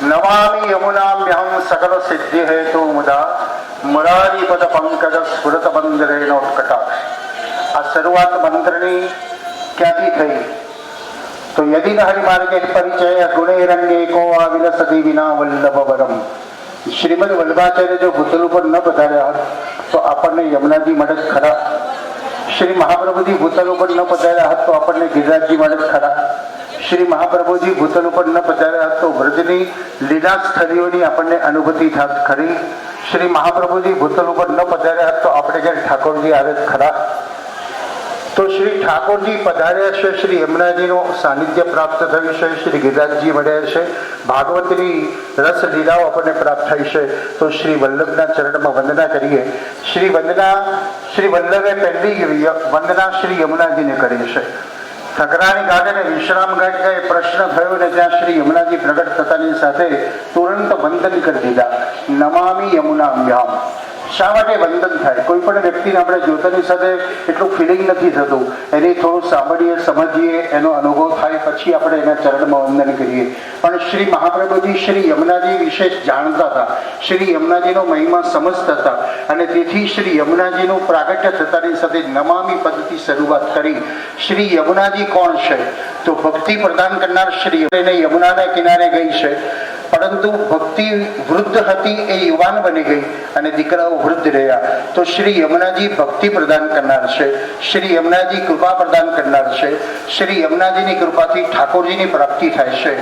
नमामि यमुनाम्यहं सकल सिद्धि हेतु मुदा मुरारी पद पंकज स्फुरत बंदरेणोत्कटाक्ष। आ शुरुआत मंत्रनी क्यांथी थई? तो यदि न हरिमार्गे परिचय गुणे रंगे को विलसति विना वल्लभ वरम। श्रीमद वल्लभाचार्य जो भूतल पर न पधार्या तो आपने यमुनाजी મળે ખરા। श्री महाप्रभुजी भूतल पर न पधार्या तो आपने गिरिराजजी મળે ખરા। श्री महाप्रभुजी भूतल पर न पधार्या तो व्रजनी लीला स्थलीओनी आपने अनुभूति थात खरी। श्री महाप्रभुजी भूतल पर न पधार्या तो आपने घर ठाकुरजी आवे खरा। तो श्री ठाकुरजी पधार्या छे, श्री यमुनाजी नो सानिध्य प्राप्त थयुं छे, श्री गिरिराजजी मळ्या छे, भागवतनी रस लीलाओ आपने प्राप्त थई छे। तो श्री वल्लभना चरणमां वंदना करीए। श्री वल्लभे पहेली वंदना श्री यमुनाजी ने करी छे। ठकराणी घाट ने विश्राम घाट का प्रश्न थयो ने ज्यां श्री यमुनाजी प्रगट थतानी साथे तुरंत वंदन कर दीधा। नमामि यमुनाम्याम। શા માટે વંદન થાય? કોઈ પણ વ્યક્તિને આપણે જોતાની સાથે એટલું ફિલિંગ નથી થતું, એને થોડું સાંભળીએ સમજીએ એનો અનુભવ થાય પછી આપણે એના ચરણમાં વંદન કરીએ। પણ શ્રી મહાપ્રભુજી શ્રી યમુનાજી વિશે જાણતા હતા, શ્રી યમુનાજીનો મહિમા સમજતા હતા અને તેથી શ્રી યમુનાજીનું પ્રાગટ્ય થતાની સાથે નમામી પદથી શરૂઆત કરી। શ્રી યમુનાજી કોણ છે? તો ભક્તિ પ્રદાન કરનાર શ્રી યમુનાના કિનારે ગઈ છે, પરંતુ ભક્તિ વૃદ્ધ હતી એ યુવાન બની ગઈ અને દીકરાઓ વૃદ્ધ રહ્યા। તો શ્રી યમુનાજી ભક્તિ પ્રદાન કરનાર છે, શ્રી યમુનાજી કૃપા પ્રદાન કરનાર છે, શ્રી યમુનાજીની કૃપાથી ઠાકોરજીની પ્રાપ્તિ થાય છે।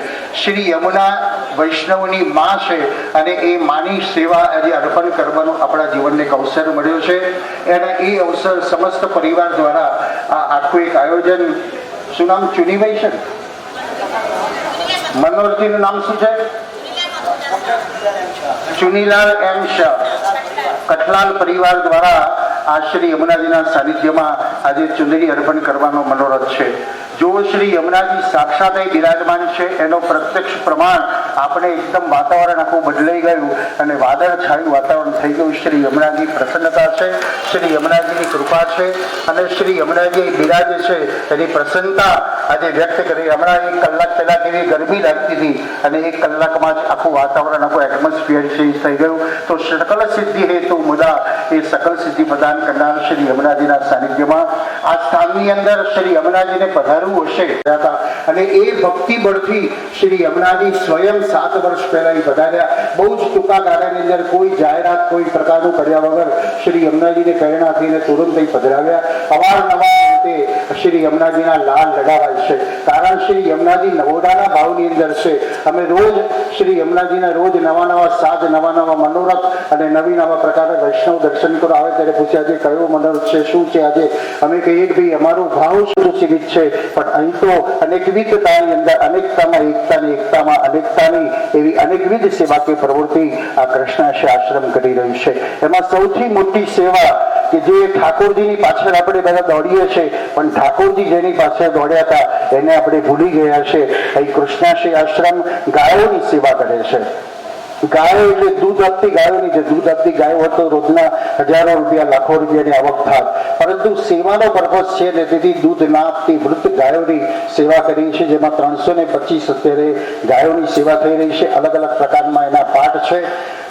શ્રી યમુના વૈષ્ણવની માં છે અને એ માની સેવા આજે અર્પણ કરવાનો આપણા જીવનને એક અવસર મળ્યો છે અને એ અવસર સમસ્ત પરિવાર દ્વારા આ આખું એક આયોજન, શું નામ? ચુનીભાઈ છે, મનોહરજીનું નામ શું છે? ચુનીલાલ એમ શાહ, કઠલાલ પરિવાર દ્વારા આ શ્રી યમુનાજીના સાનિધ્યમાં આજે ચુંદડી અર્પણ કરવાનો મનોરથ છે। જો શ્રી યમુનાજી સાક્ષાત બિરાજમાન છે એનો પ્રત્યક્ષ પ્રમાણ આપણે એકદમ વાતાવરણ આખું બદલાઈ ગયું અને વાદળછાયું વાતાવરણ થઈ ગયું। શ્રી યમુનાજી પ્રસન્નતા છે, શ્રી યમુનાજીની કૃપા છે અને શ્રી યમુનાજી બિરાજે છે એની પ્રસન્નતા આજે વ્યક્ત કરી। હમણાં 1 કલાક પહેલા કેવી ગરમી લાગતી હતી અને 1 કલાકમાં જ આખું વાતાવરણ આખું એટમોસ્ફિયર ચેન્જ થઈ ગયું। તો સકલ સિદ્ધિ હેતુ મુદા એ સકલ સિદ્ધિ પ્રદાન કરનાર શ્રી યમુનાજીના સાનિધ્યમાં આ સ્થાનની અંદર શ્રી યમુનાજીને પધારવું હશે અને એ ભક્તિ બળથી શ્રી યમુનાજી સ્વયં 7 વર્ષ પહેલા પધાર્યા। બહુ જ ટૂંકા ગાળાની અંદર કોઈ જાહેરાત કોઈ પ્રકારનું કર્યા વગર શ્રી યમુનાજીને પ્રેરણાથી તુરંત પધરાવ્યા। અવારનવાર રીતે શ્રી યમુનાજીના લાલ લગાવાય છે, કારણ શ્રી યમુનાજી નવોડાના ભાવની અંદર છે। અમે રોજ શ્રી યમુનાજીના રોજ નવા નવા સાજ, નવા નવા મનોરથ અને નવી નવા પ્રકારે વૈષ્ણવ દર્શન કરો આવે ત્યારે પૂછે આજે કયો મનોરથ છે, શું છે? આજે અમે કહીએ કે ભાઈ અમારો ભાવ શું સીમિત છે, પણ અહીં તો અનેકવિધતાની અંદર અનેકતામાં એકતાની, એકતામાં અનેકતાની એવી અનેકવિધ સેવાકીય પ્રવૃત્તિ આ કૃષ્ણાશ્રય આશ્રમ કરી રહ્યું છે। એમાં સૌથી મોટી સેવા કે જે ઠાકોરજીની પાછળ આપણે બધા દોડીએ છીએ, પણ ઠાકોરજી જેની પાછળ દોડ્યા હતા એને આપણે ભૂલી ગયા છે। અહીં કૃષ્ણાશ્રય આશ્રમ ગાયોની સેવા કરે છે। ગાયો એટલે દૂધ આપતી ગાયોની, જે દૂધ આપતી ગાયો હતો રોજના હજારો રૂપિયા, લાખો રૂપિયાની આવક થાત, પરંતુ સેવાનો પર્પઝ છે ને તેથી દૂધ ના આપતી વૃદ્ધ ગાયોની સેવા કરી છે, જેમાં 325 અત્યારે ગાયોની સેવા થઈ રહી છે। અલગ અલગ પ્રકારમાં એના પાઠ છે।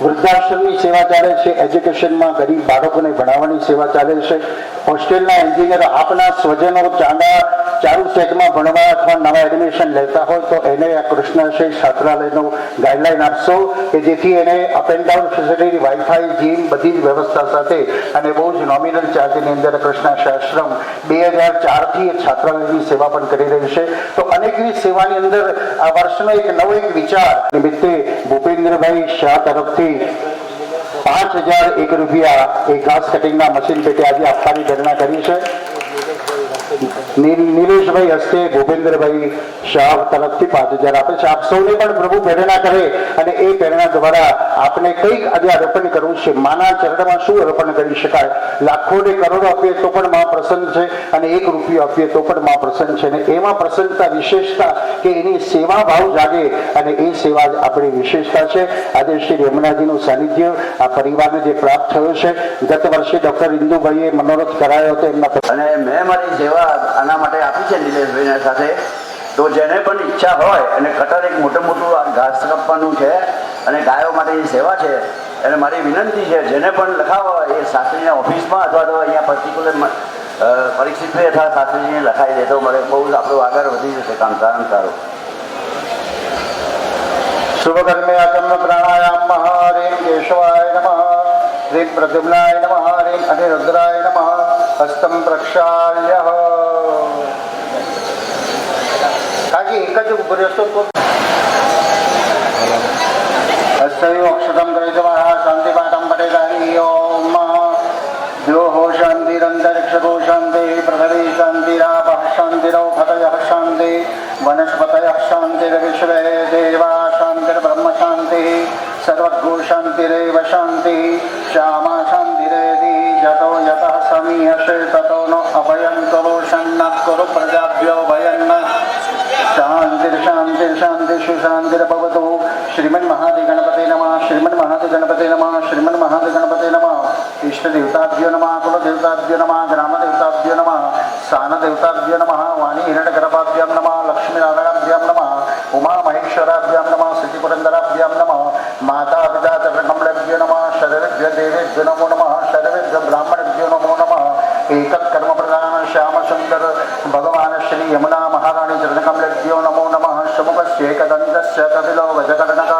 વૃદ્ધાશ્રમની સેવા ચાલે છે, એજ્યુકેશનમાં ગરીબ બાળકોને ભણાવવાની સેવા ચાલે છે। હોસ્ટેલના એન્જિનિયર આપના સ્વજનો ચાલુ સેટમાં ભણવા અથવા નવા એડમિશન લેતા હોય તો એને આ કૃષ્ણાશ્રય છાત્રાલયનો ગાઈડલાઈન આપશો કે જેથી એને up and down facility, wifi, gym બધી જ વ્યવસ્થા સાથે અને બહુ જ નોમિનલ ચાર્જની અંદર કૃષ્ણાશ્રય આશ્રમ 2004થી એ છાત્રાલયની સેવા પણ કરી રહ્યું છે। તો અનેકવિધ સેવાની અંદર આ વર્ષનો એક નવો એક વિચાર નિમિત્તે ભૂપેન્દ્રભાઈ શાહ તરફથી 5001 રૂપિયા એ ઘાસ કટિંગના મશીન પેટે આજે આપવાની ઘટના કરી છે। નિલેશભાઈ હસ્તે ભૂપેન્દ્રભાઈ શાહ તરફથી 5000 આપે છે. આપ સૌને પણ પ્રભુ પ્રેરણા કરે અને એ પ્રેરણા દ્વારા આપને કંઈક આજે અર્પણ કરવું છે. માના ચરણમાં શું અર્પણ કરી શકાય? લાખો ને કરોડો આપીએ તો પણ માં પ્રસન્ન છે અને 1 રૂપિયો આપીએ તો પણ માં પ્રસન્ન છે. અને એમાં પ્રસન્નતા વિશેષતા કે એની સેવા ભાવ જાગે અને એ સેવા જ આપણી વિશેષતા છે. આજે શ્રી યમુનાજીનું સાનિધ્ય આ પરિવારને જે પ્રાપ્ત થયો છે, ગત વર્ષે ડોક્ટર ઇન્દુભાઈએ મનોરથ કરાયો હતો એમના અને મેં મારી સેવા આના માટે આપી છે નિલેશભાઈના સાથે. તો જેને પણ ઈચ્છા હોય અને કટર એક મોટું ઘાસ કાપવાનું છે અને ગાયો માટેની સેવા છે, અને મારી વિનંતી છે જેને પણ લખાવો એ શાસ્ત્રીના ઓફિસમાં અથવા તો અહીંયા પર્ટિક્યુલર પરીક્ષિતભાઈ અથવા શાસ્ત્રીજીને લખાઈ દે તો મને બહુ જ આપણું આગળ વધી જશે કામ સારું સારું. શુભકર્મે આત્મ પ્રાણાયામ હરિ કેશવાય નમઃ, હરિ પ્રદ્યુમ્નાય નમઃ, હરિ અનિરુદ્રાય નમઃ. હસ્તમ પ્રક્ષાલ્ય કાકી એક જ ઉભો રહેશો તો હસ્તયો અક્ષતમ કરિતમઃ શાંતિ પાઠમ પઠેત. હરિ ઓમ દ્યોહો શાંતિરંતરિક્ષકો શાંતિ પૃથ્વી શાંતિરાપઃ શાંતિરૌષધયઃ શાંતિ વનસ્પતયઃ શાંતિર્વિશ્વે દેવા શાંતિર્બ્રહ્મ શાંતિ સર્વગો શાંતિરેવ શાંતિ શ્યામા શાંતિરેધિ જતો યતઃ સમીયશે તતો નો અભયં કરોષન્ન કુરુ પ્રજાભ્યો ભયન્ન શાંતિર્શાંતિર્શાંતિષુ શાંતિર્ભવતુ. શ્રીમન મહાદેવગણપતે નમઃ, શ્રીમન મહાદેવગણપતે નમઃ, શ્રીમન મહાદેવગણપતે નમઃ. ઇષ્ટદેવતાભ્યો નમઃ, કુલદેવતાભ્યો નમઃ, ગ્રામદેવતાભ્યો નમઃ, સ્થાનદેવતાભ્યો નમઃ, વાણી હિરણ્યગર્ભાભ્યામ નમઃ, લક્ષ્મીનારાયણાભ્યામ નમઃ, ઉમા મહેશ્વરાભ્યામ નમઃ, સિદ્ધિપુરંદરાભ્યામ નમઃ, માતા પિતા ચરણકમલેભ્યો નમઃ, સર્વેભ્યો દેવેભ્યો નમો નમઃ, સર્વેભ્યો બ્રાહ્મણેભ્યો નમો નમઃ. એકત કર્મ પ્રધાન શ્યામ સુંદર ભગવાન શ્રી યમુના મહારાણી ચરણકમલેભ્યો નમો નમઃ. સમુખસ્ય એકદંતસ્ય કપિલો ગજકર્ણક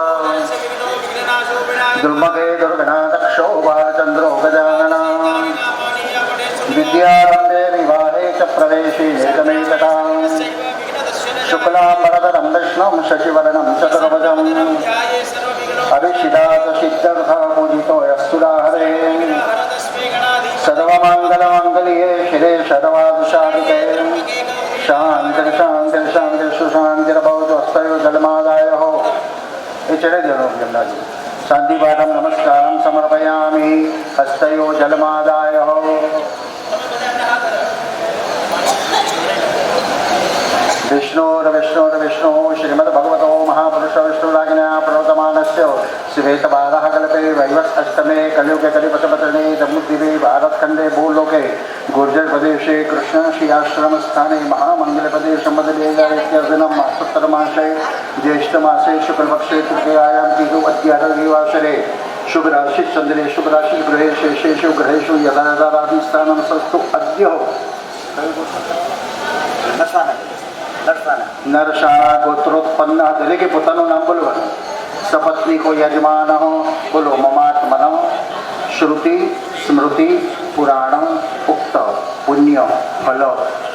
દુર્મગે દુર્ગણાદક્ષો બાલચંદ્રો ગજાનન વિદ્યારંભે વિવાહે ચ પ્રવેશે એકમેતતા શુક્લાંબરધરં વિષ્ણું શશિવર્ણં ચતુર્ભુજં અભિષિદાત સિદ્ધર્થ પૂજિતો યસ્તુરા હરે સર્વમંગલમંગલ્યે શિરે સર્વાદુષાદિકે શાંતિર્શાંતિર્શાંતિર્ષુ શાંતિર્ભવતુ. હસ્તયો જલમાદાય એ ચડે જનો જમનાજી શાંતિ પાઠમ નમસ્કારમ સમર્પયામિ. હસ્તયો જલમાદાય વિષ્ણુ શ્રીમદ ભગવતો મહાપુરુષ વિષ્ણુરાજ્ઞા પ્રવર્તમાનસ્ય શ્વેતબારઃ કલ્પે વૈવસ્વત અષ્ટમે કલિયુગે કલિપતપતને જમ્મુદ્વીપે ભારતખંડે ભૂલોકે ગુર્જર પ્રદેશે કૃષ્ણ શ્રી આશ્રમ સ્થાને મહામંગલ પ્રદેશ મદદેગાયત્યર્જનમ માસોત્તરમાસે જ્યેષ્ઠ માસે શુક્લપક્ષે તૃતીયાયામ તિથિ શુભ રાશિ ચંદ્રે શુભ રાશિ ગ્રહે શેષેષુ ગ્रहेषु यदा यदा राधिस्थानं सस्तु अद्य નરસાણા ગોત્રોત્પન્ન દરેકે પોતાનું નામ બોલવાનું. સપત્નીકો યજમાન બોલો મમાત્મન. શ્રુતિ સ્મૃતિ પુરાણ ઉક્ત પુણ્ય ફલ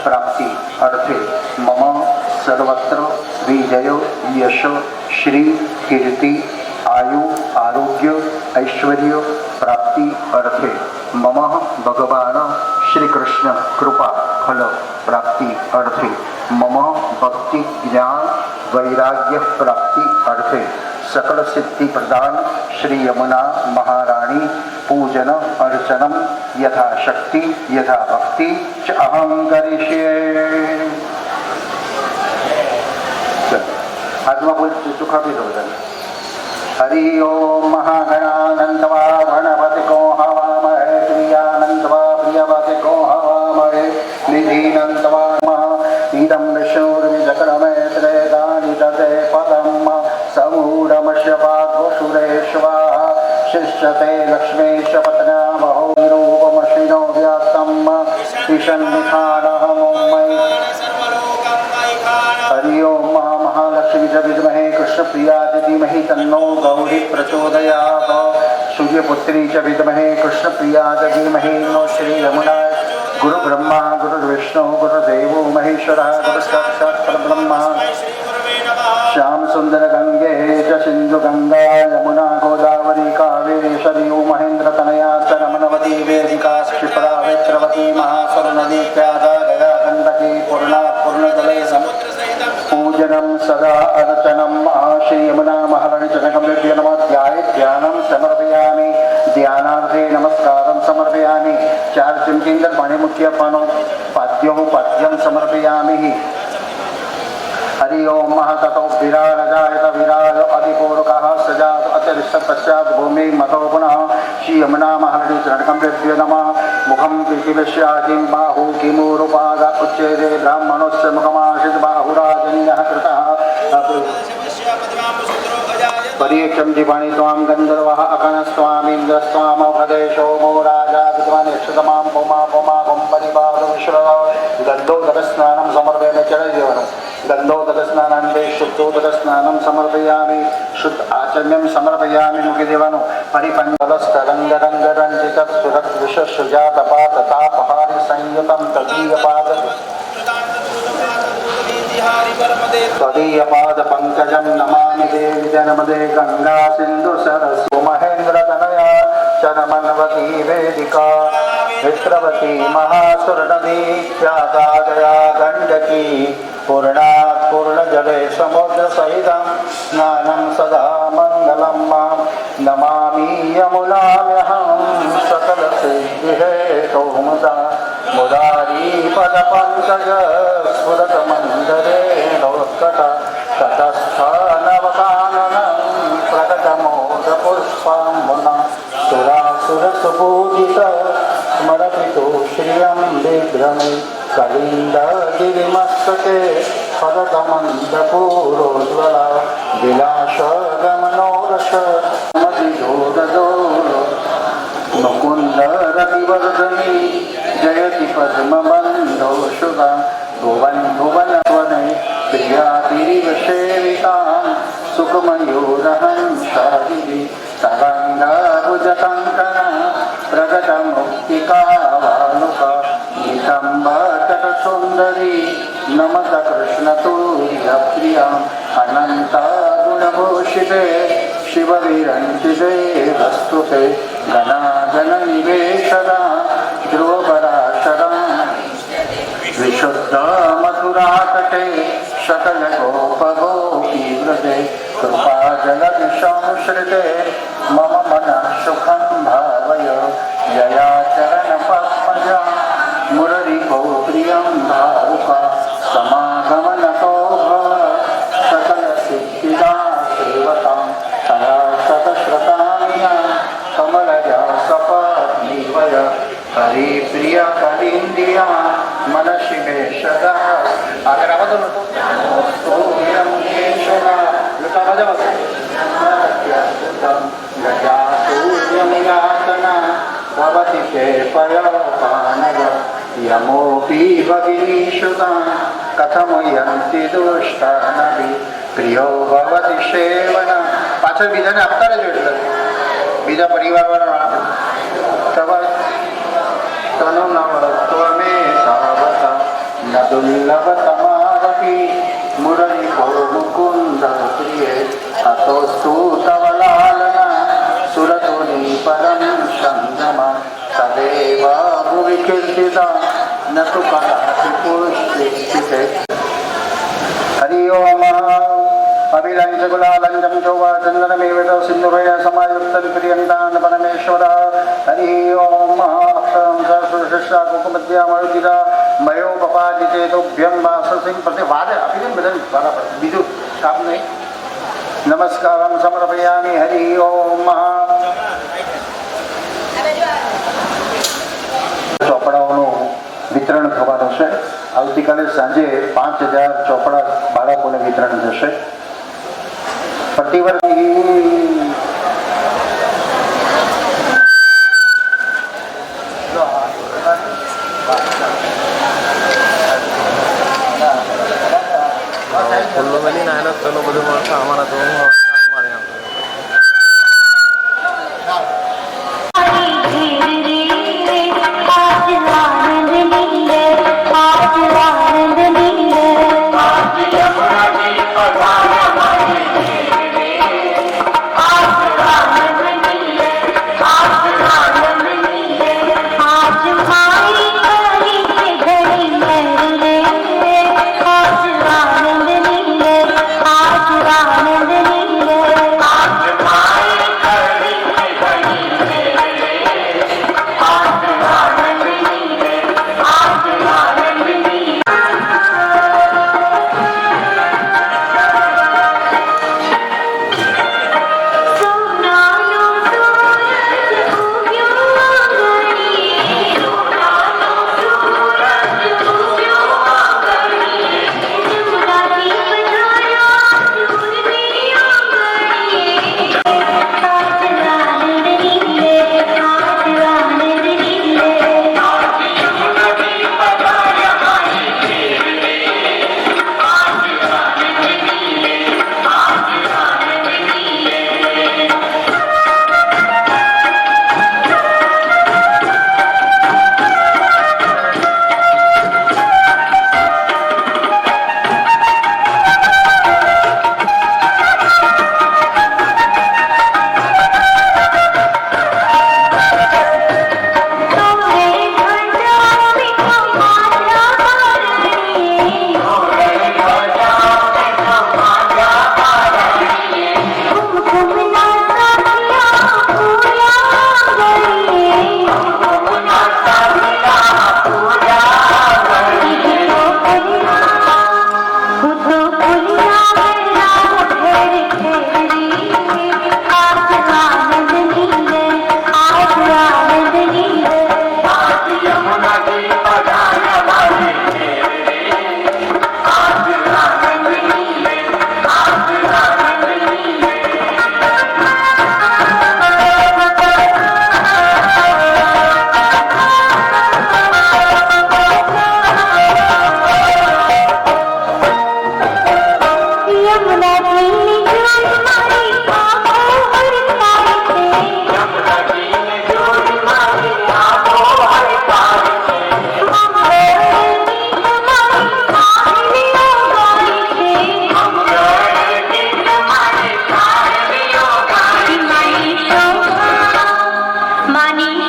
પ્રાપ્તિ અર્થે મમ સર્વત્ર વિજય યશ શ્રી કીર્તિ આયુ આરોગ્ય ઐશ્વર્ય પ્રાપ્તિ અર્થે મમ ભગવાન શ્રી કૃષ્ણ કૃપા ફલ પ્રાપ્તિ અર્થે મમ ભક્તિ જ્ઞાન વૈરાગ્ય પ્રાપ્તિ અર્થે સકલ સિદ્ધિ પ્રદાન શ્રી યમુના મહારાણી પૂજન અર્ચનમ યથાશક્તિ યથા ભક્તિ ચ અહં કરીષ્યે. હાથમાં કોઈ ચોખા પી દો. હરિ ઓમ મહાગણાનંદવા ગણપતિકો હવામહે પ્રિયાનંદવા પ્રિયવતિકો હવામહે નિધિનંદવા ઈદં વિષ્ણુર્વિજકરમેત્રેદાનિ તતે પદમ સમૂઢમસ્ય પાત્વસુરેશ્વા શિષ્યતે લક્ષ્મીશ પત્ન્યા બહો નિરૂપમશિનો વ્યાપ્તમ ઈશન્નિખાનહમોમય. હરિ ઓમ મહાલક્ષ્મી ચ વિદ્મહે કૃષ્ણપ્રિયા ધીમહિ તન્નો ગૌરી પ્રચોદયાત. સૂર્યપુત્રી ચ વિદ્મહે કૃષ્ણપ્રિયા ધીમહિ નો શ્રી યમુનાય. ગુરુ બ્રહ્મા ગુરુ વિષ્ણુ ગુરુદેવો મહેશ્વર ગુરુ સાક્ષાત પરબ્રહ્મ. શ્યામ સુંદર ગંગે ચ સિંધુ ગંગા યમુના ગોદાવરી કાવેરી સરયુ મહેન્દ્ર તનયા ચ રમણવતી વેદિકા ક્ષિપ્રા વેત્રવતી મહાસર નદી પ્યાદા ગયા ગંડકી चरणकमलेभ्यो नमः ध्यानं समर्पयामि ध्यानार्थे नमस्कारं समर्पयामि 4 चमची અંદર પાણી મૂકી આપવાનો પાદ્યમ સમર્પયામિ हरि ओम महततो विराजायत विराज अधिपूर्वकः सजात अतिरिक्त पश्चात भूमि मतो पुनः श्री यमुना महानदी चरणकमलेभ्यो नमः मुखं पृथिवीश्यादिं बाहु किमूरुपाद उच्यते ब्राह्मणस्य मुखमाशित बाहुराजन्यः कृतः पर्यक्षं जीवाणि त्वां गन्धर्वः अकनस्त्वामिन्द्रस्त्वामोपदेशो मो राजा विद्वान् यक्षतमां पुमा पुमापं परिपादविश्रव गन्धोदकस्नानं समर्पयामि चरजीवनं गन्धोदकस्नानान्ते शुद्धोदकस्नानं समर्पयामि शुद्ध आचम्यं समर्पयामि मुखदेवनो परिपञ्चलस्तरङ्गरङ्गरञ्जितस्फुरद्विषसुजातपाततापहारि संयुतं तदीयपाद तदीयपाद पंकजं नमामि देवी जनमदे गंगा सिंधु सरस्वती महेंद्र तनया चरमन्वती वेदिका मित्रवती महासुरनदी ख्याता गया गंडकी पूर्णात् पूर्णजले समुद्र सहितं स्नानं सदा मंगलं मां नमामि यमुनाम्यहं सकलसिद्धिहेतुमुदा मुरारी पदपङ्कज स्फुरतमन्दरे नोत्कट ततस्थानवकाननं प्रकटमोदपुष्पाम्बुना सुरासुरसुपूजित स्मरपितो श्रियं विभ्रमे कलिन्दगिरिमस्तके पदतमन्दपूरोज्वला विलासगमनोरस मदिजोदजोरो मुकुन्दरतिवर्धनी जयति पद्मबन्धो शुभा भुवन भुवनवने प्रियातिरिव सेवितां सुखमयूरहं शादिवि तरङ्गाभुजकङ्कण प्रकटमुक्तिकावालुका नितम्बतटसुन्दरी नमत कृष्णतुल्यप्रियां अनन्तागुणभूषिते शिवविरञ्चिते वस्तुते गणागणनिवेशदा ध्रुवपराशरा विशुद्ध मथुरातटे सकलगोपगोपीव्रते कृपाजलदिशंश्रिते मम मनः सुखं भावय यया चरणपद्मजा मुररिपो प्रियं भावुका समागमनतो भव सकलसिद्धिदा सेवतां तया शतश्रतामिया कमलया सपत्नीवय हरिप्रिय कलिन्दिया मनसि मे सदा आगे रावतो नको ओम केशवा लता बजाव गजासूर्यमियातना भवति ते पयपानव यमोऽपि भगिनीषुता कथमयन्ति दुष्टानपि प्रियो भवति सेवन पाछળ બીજાને આપતા રહેજો એટલે બીજા પરિવારવાળા તવ તનો નવ ત્વમે સાવતા ન દુર્લભ તમારપી મુરલી ભો મુકુંદ પ્રિય અતોસ્તુ તવ લાલના સુરતોની પરમ સંગમા સદેવ ભુવિ કીર્તિતા ન તુ કદાચિ પુષ્ટિતે हरि ओम अभिलंजगुलालंजम चौवाचंदनमेव सिंधुभय समायुक्त विप्रियंतान परमेश्वर हरि ओम अक्षरं सहस्रशिष्टा कुकुमध्यामरुदिरा मयोपपादितेतुभ्यं वाससिंह प्रतिवाद अभिजन बदन बराबर बीजू काम नहीं नमस्कारं समर्पयामि हरि ओम ચોપડાઓનું વિતરણ થવાનું છે આવતીકાલે સાંજે 5000 ચોપડા બાળકોને વિતરણ થશે પ્રતિવર્ષ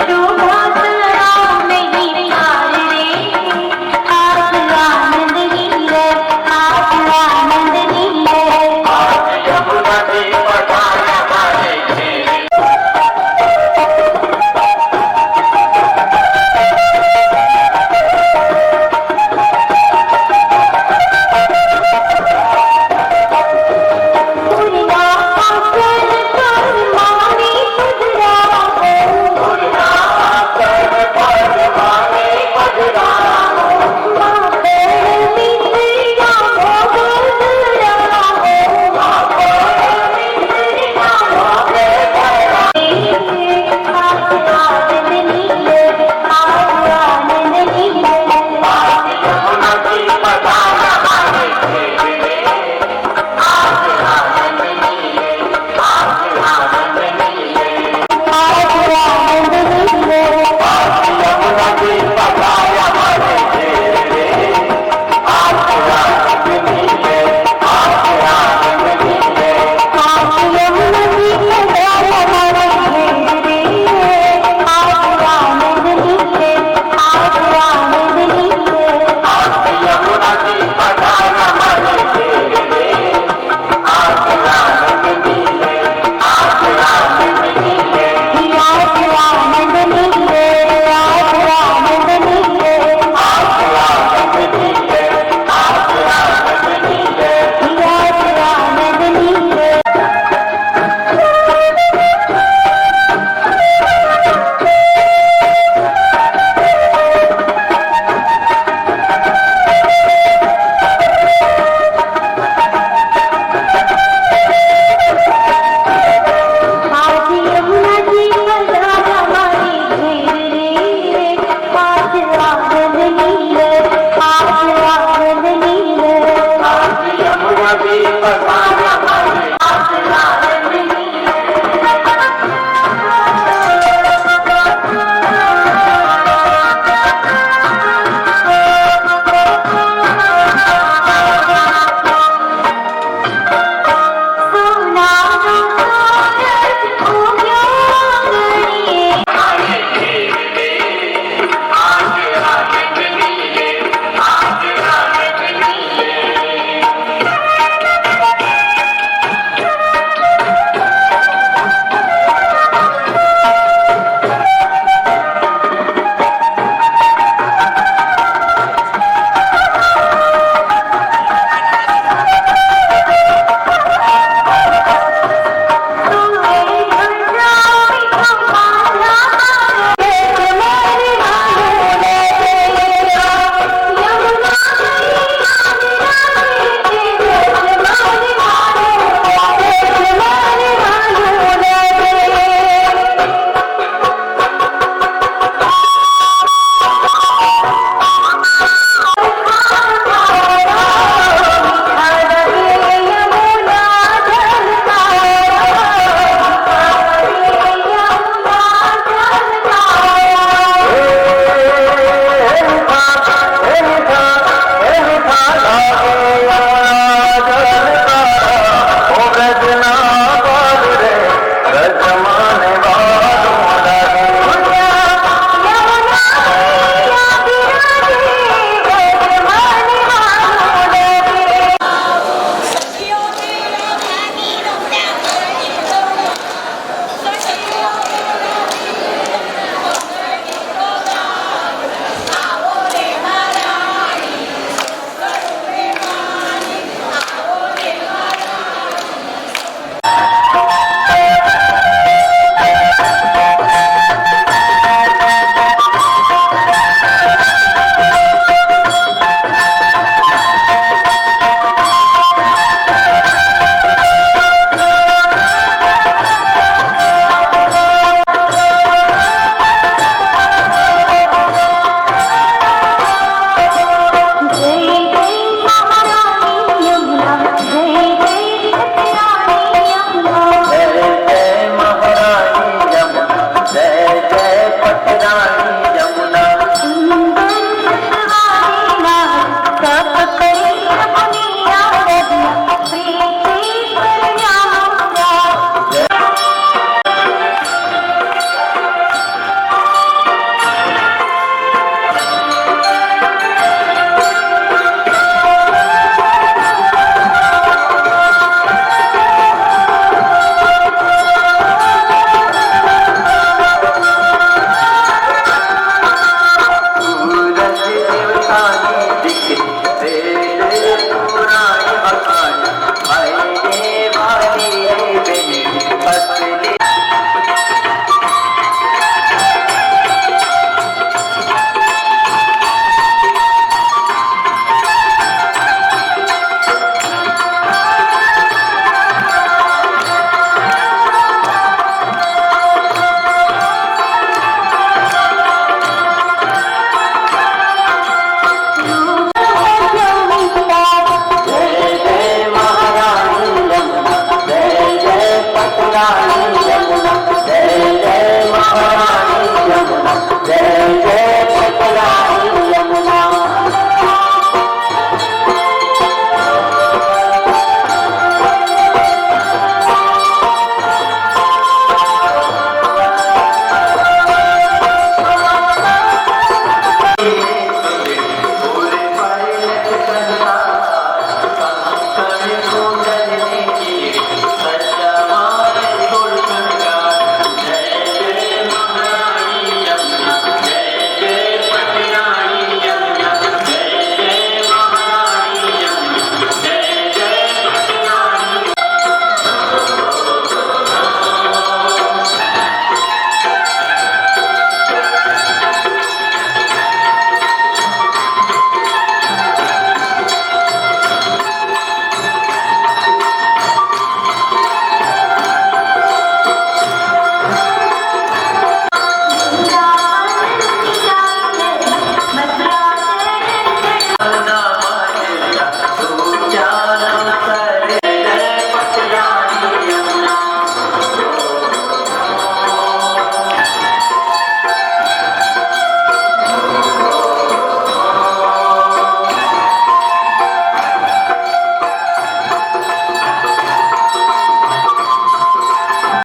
મારું